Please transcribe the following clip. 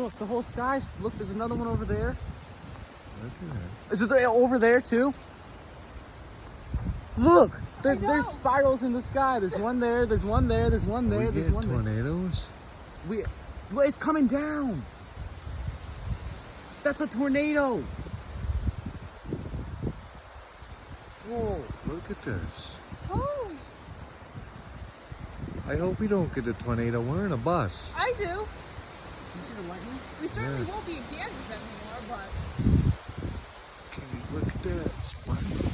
Look, the whole sky's. Look, there's another one over there. Look at that. Is it over there too? Look, there's spirals in the sky. There's one there. There's one there. There's one there. There's one there. Tornadoes? Well, it's coming down. That's a tornado. Whoa. Look at this. Oh, I hope we don't get a tornado. We're in a bus. I do. Did you see the lightning? We certainly Yeah. won't be in Kansas anymore, but Okay, look at that. Spiral.